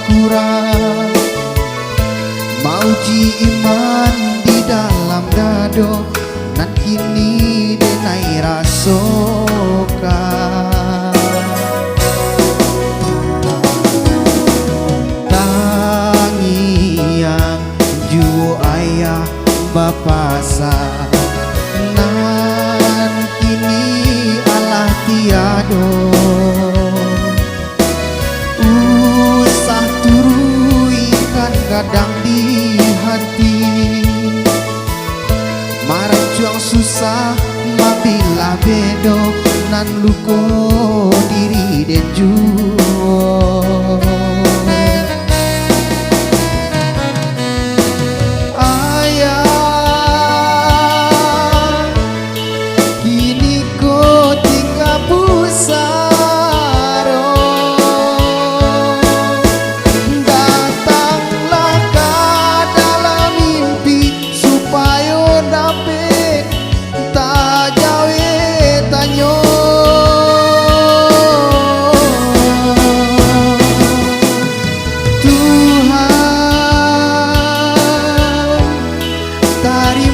kurang mauji iman di dalam dado nan kini denai rasokan tangi yang juo ayah bapa sa nan kini Allah tiado usah turu ikan kadang di hati marajuang susah mabila bedo nan luko diri dan juo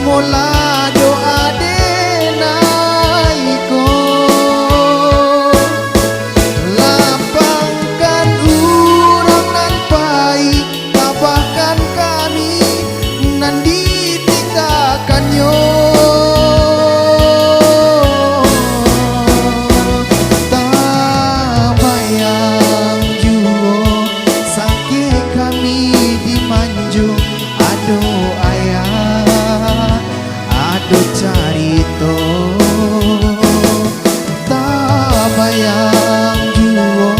mola doa denaiko lapangkan urang nan pai tabahkan kami nan ditinggalkannya tabayang juo sakit kami dimanjung aduh ayah ado carito tabayang juo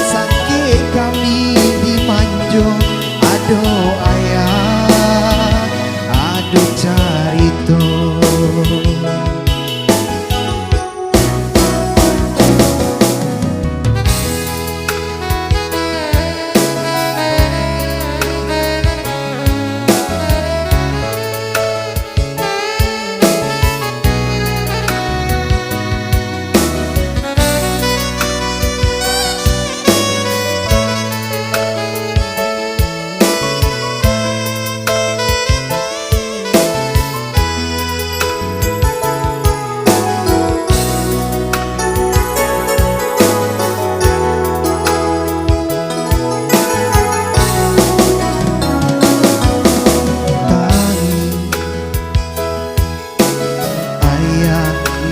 sakit kami dimanjung ado ayah ado carito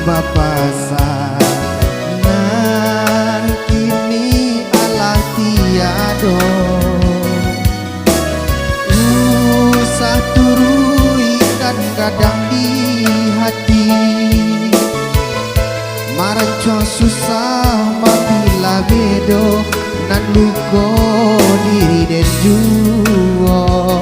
bapa sa nan kini Allah tiado usah turu ikan kadang di hati marancong susah mabila bedo nan luko diri dan juo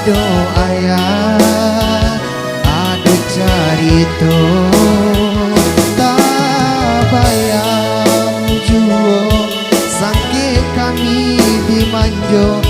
ado ayah ado carito tabayang juo sakit kami dimanjo